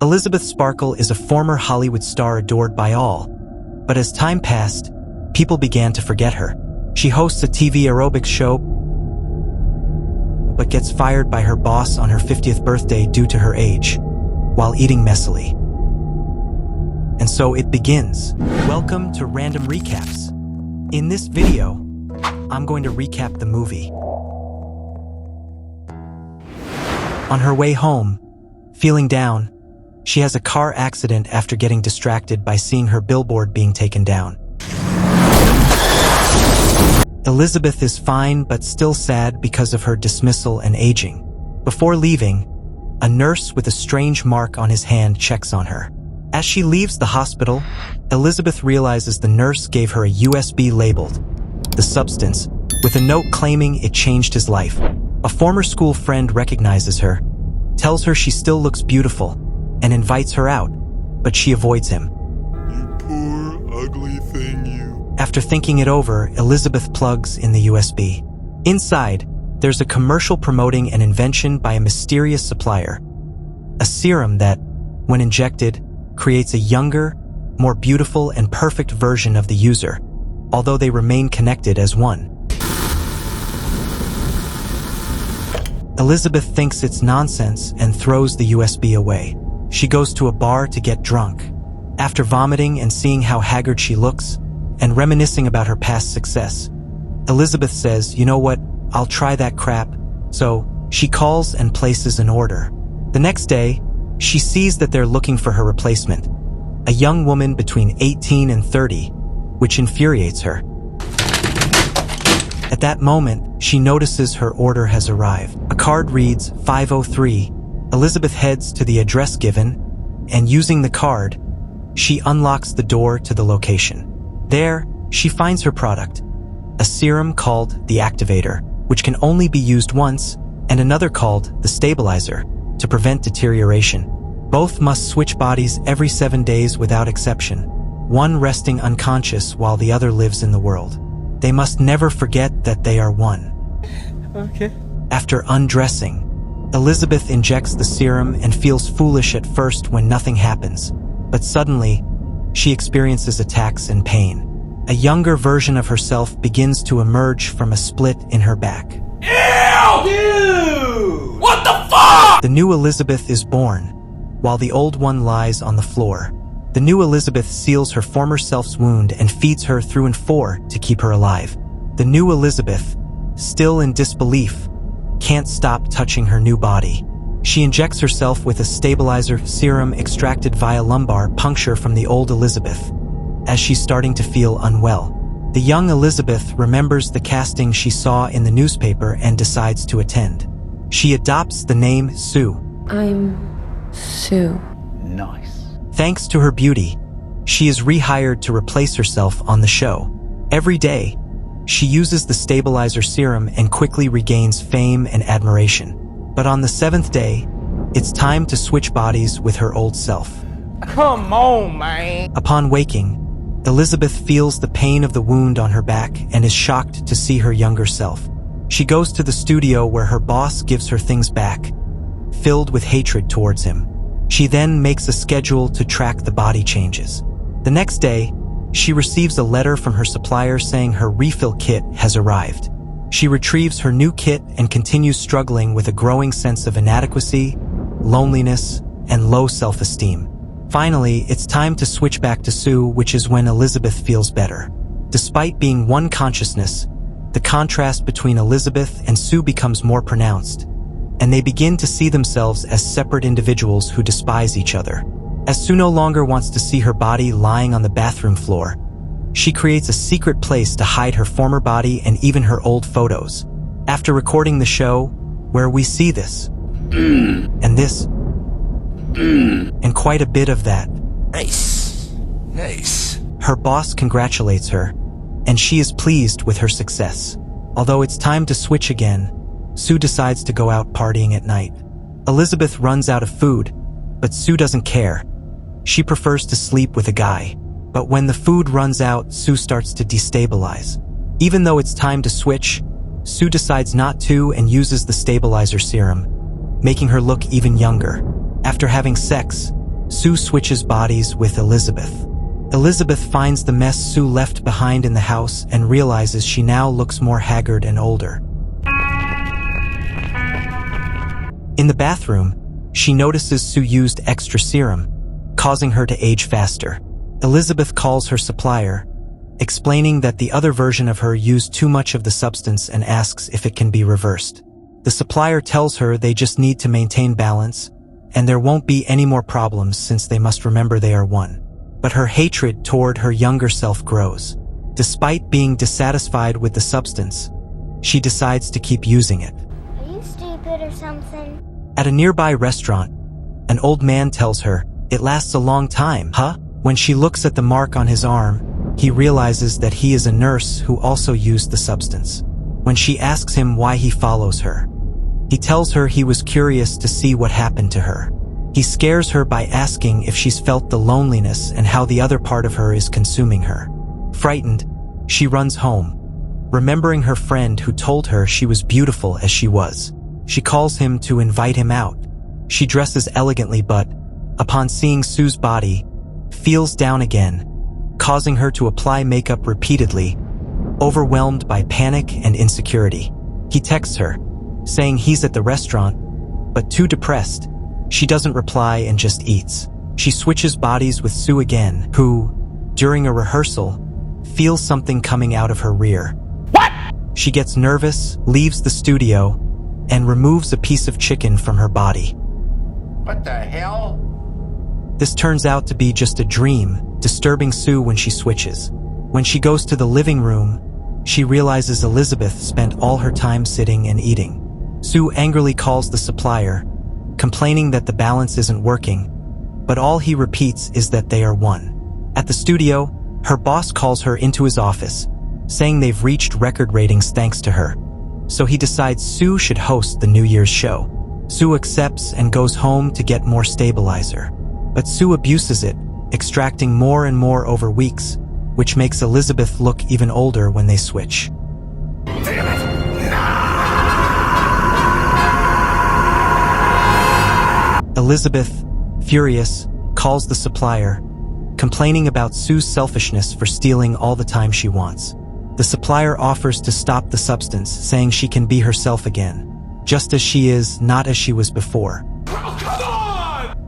Elizabeth Sparkle is a former Hollywood star adored by all. But as time passed, people began to forget her. She hosts a TV aerobics show, but gets fired by her boss on her 50th birthday due to her age, while eating messily. And so it begins. Welcome to Random Recaps. In this video, I'm going to recap the movie. On her way home, feeling down, she has a car accident after getting distracted by seeing her billboard being taken down. Elizabeth is fine but still sad because of her dismissal and aging. Before leaving, a nurse with a strange mark on his hand checks on her. As she leaves the hospital, Elizabeth realizes the nurse gave her a USB labeled the substance, with a note claiming it changed his life. A former school friend recognizes her, tells her she still looks beautiful, and invites her out, but she avoids him. You poor, ugly thing, you. After thinking it over, Elizabeth plugs in the USB. Inside, there's a commercial promoting an invention by a mysterious supplier. A serum that, when injected, creates a younger, more beautiful and perfect version of the user, although they remain connected as one. Elizabeth thinks it's nonsense and throws the USB away. She goes to a bar to get drunk. After vomiting and seeing how haggard she looks, and reminiscing about her past success, Elizabeth says, "You know what, I'll try that crap." So, she calls and places an order. The next day, she sees that they're looking for her replacement, a young woman between 18 and 30, which infuriates her. At that moment, she notices her order has arrived. A card reads 503. Elizabeth heads to the address given, and using the card, she unlocks the door to the location. There, she finds her product, a serum called the Activator, which can only be used once, and another called the Stabilizer, to prevent deterioration. Both must switch bodies every 7 days without exception, one resting unconscious while the other lives in the world. They must never forget that they are one. Okay. After undressing, Elizabeth injects the serum and feels foolish at first when nothing happens, but suddenly, she experiences attacks and pain. A younger version of herself begins to emerge from a split in her back. Ew! Dude! What the fuck? The new Elizabeth is born, while the old one lies on the floor. The new Elizabeth seals her former self's wound and feeds her through and for to keep her alive. The new Elizabeth, still in disbelief, can't stop touching her new body. She injects herself with a stabilizer serum extracted via lumbar puncture from the old Elizabeth, as she's starting to feel unwell. The young Elizabeth remembers the casting she saw in the newspaper and decides to attend. She adopts the name Sue. I'm Sue. Nice. Thanks to her beauty, she is rehired to replace herself on the show. Every day, she uses the stabilizer serum and quickly regains fame and admiration. But on the 7th day, it's time to switch bodies with her old self. Come on, man. Upon waking, Elizabeth feels the pain of the wound on her back and is shocked to see her younger self. She goes to the studio where her boss gives her things back, filled with hatred towards him. She then makes a schedule to track the body changes. The next day, she receives a letter from her supplier saying her refill kit has arrived. She retrieves her new kit and continues struggling with a growing sense of inadequacy, loneliness, and low self-esteem. Finally, it's time to switch back to Sue, which is when Elizabeth feels better. Despite being one consciousness, the contrast between Elizabeth and Sue becomes more pronounced, and they begin to see themselves as separate individuals who despise each other. As Sue no longer wants to see her body lying on the bathroom floor, she creates a secret place to hide her former body and even her old photos. After recording the show, where we see this, and this, and quite a bit of that, Nice. her boss congratulates her, and she is pleased with her success. Although it's time to switch again, Sue decides to go out partying at night. Elizabeth runs out of food, but Sue doesn't care. She prefers to sleep with a guy. But when the food runs out, Sue starts to destabilize. Even though it's time to switch, Sue decides not to and uses the stabilizer serum, making her look even younger. After having sex, Sue switches bodies with Elizabeth. Elizabeth finds the mess Sue left behind in the house and realizes she now looks more haggard and older. In the bathroom, she notices Sue used extra serum, causing her to age faster. Elizabeth calls her supplier, explaining that the other version of her used too much of the substance and asks if it can be reversed. The supplier tells her they just need to maintain balance, and there won't be any more problems since they must remember they are one. But her hatred toward her younger self grows. Despite being dissatisfied with the substance, she decides to keep using it. Are you stupid or something? At a nearby restaurant, an old man tells her, "It lasts a long time, huh?" When she looks at the mark on his arm, he realizes that he is a nurse who also used the substance. When she asks him why he follows her, he tells her he was curious to see what happened to her. He scares her by asking if she's felt the loneliness and how the other part of her is consuming her. Frightened, she runs home, remembering her friend who told her she was beautiful as she was. She calls him to invite him out. She dresses elegantly but, upon seeing Sue's body, feels down again, causing her to apply makeup repeatedly, overwhelmed by panic and insecurity. He texts her, saying he's at the restaurant, but too depressed, she doesn't reply and just eats. She switches bodies with Sue again, who, during a rehearsal, feels something coming out of her rear. What? She gets nervous, leaves the studio, and removes a piece of chicken from her body. What the hell? This turns out to be just a dream, disturbing Sue when she switches. When she goes to the living room, she realizes Elizabeth spent all her time sitting and eating. Sue angrily calls the supplier, complaining that the balance isn't working, but all he repeats is that they are one. At the studio, her boss calls her into his office, saying they've reached record ratings thanks to her. So he decides Sue should host the New Year's show. Sue accepts and goes home to get more stabilizer. But Sue abuses it, extracting more and more over weeks, which makes Elizabeth look even older when they switch. Elizabeth, furious, calls the supplier, complaining about Sue's selfishness for stealing all the time she wants. The supplier offers to stop the substance, saying she can be herself again, just as she is, not as she was before.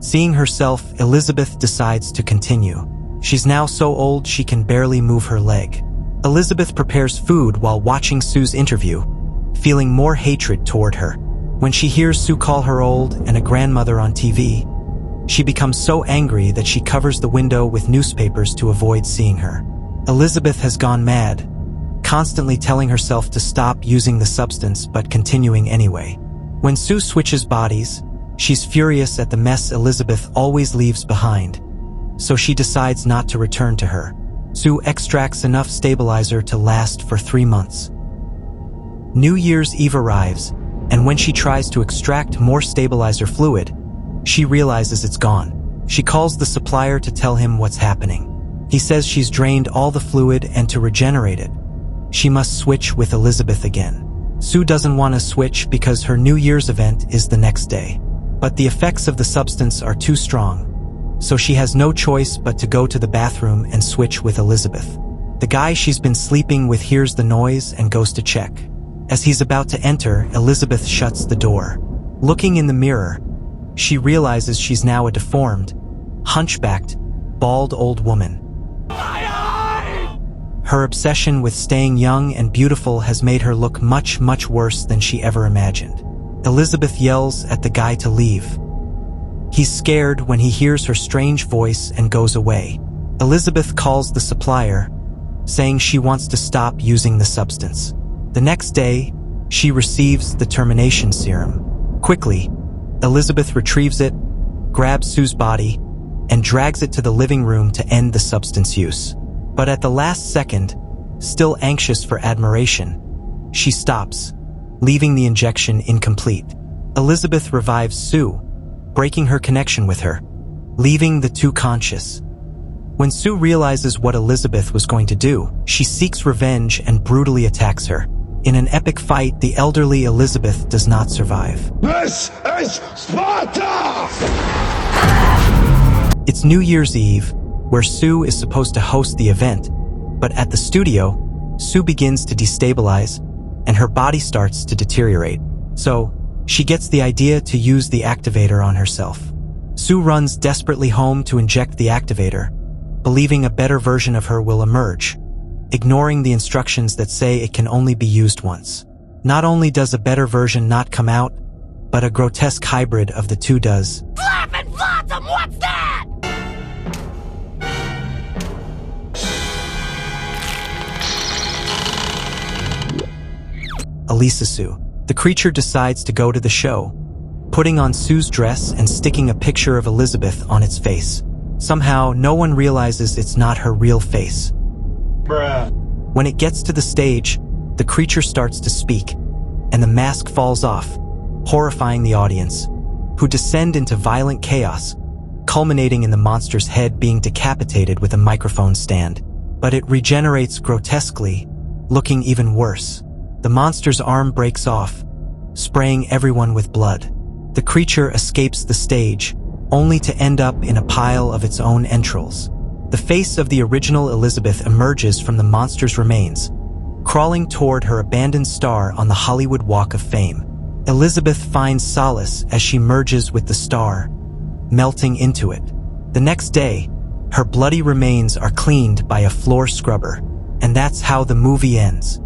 Seeing herself, Elizabeth decides to continue. She's now so old she can barely move her leg. Elizabeth prepares food while watching Sue's interview, feeling more hatred toward her. When she hears Sue call her old and a grandmother on TV, she becomes so angry that she covers the window with newspapers to avoid seeing her. Elizabeth has gone mad, constantly telling herself to stop using the substance but continuing anyway. When Sue switches bodies, she's furious at the mess Elizabeth always leaves behind, so she decides not to return to her. Sue extracts enough stabilizer to last for 3 months. New Year's Eve arrives, and when she tries to extract more stabilizer fluid, she realizes it's gone. She calls the supplier to tell him what's happening. He says she's drained all the fluid and to regenerate it, she must switch with Elizabeth again. Sue doesn't want to switch because her New Year's event is the next day. But the effects of the substance are too strong, so she has no choice but to go to the bathroom and switch with Elizabeth. The guy she's been sleeping with hears the noise and goes to check. As he's about to enter, Elizabeth shuts the door. Looking in the mirror, she realizes she's now a deformed, hunchbacked, bald old woman. Her obsession with staying young and beautiful has made her look much, much worse than she ever imagined. Elizabeth yells at the guy to leave. He's scared when he hears her strange voice and goes away. Elizabeth calls the supplier, saying she wants to stop using the substance. The next day, she receives the termination serum. Quickly, Elizabeth retrieves it, grabs Sue's body, and drags it to the living room to end the substance use. But at the last second, still anxious for admiration, she stops, leaving the injection incomplete. Elizabeth revives Sue, breaking her connection with her, leaving the two conscious. When Sue realizes what Elizabeth was going to do, she seeks revenge and brutally attacks her. In an epic fight, the elderly Elizabeth does not survive. This is Sparta! It's New Year's Eve, where Sue is supposed to host the event, but at the studio, Sue begins to destabilize, and her body starts to deteriorate. So, she gets the idea to use the activator on herself. Sue runs desperately home to inject the activator, believing a better version of her will emerge, ignoring the instructions that say it can only be used once. Not only does a better version not come out, but a grotesque hybrid of the two does. Flappin' Flotsam, what's that? Elisa Sue. The creature decides to go to the show, putting on Sue's dress and sticking a picture of Elizabeth on its face. Somehow, no one realizes it's not her real face. Bruh. When it gets to the stage, the creature starts to speak, and the mask falls off, horrifying the audience, who descend into violent chaos, culminating in the monster's head being decapitated with a microphone stand. But it regenerates grotesquely, looking even worse. The monster's arm breaks off, spraying everyone with blood. The creature escapes the stage, only to end up in a pile of its own entrails. The face of the original Elizabeth emerges from the monster's remains, crawling toward her abandoned star on the Hollywood Walk of Fame. Elizabeth finds solace as she merges with the star, melting into it. The next day, her bloody remains are cleaned by a floor scrubber, and that's how the movie ends.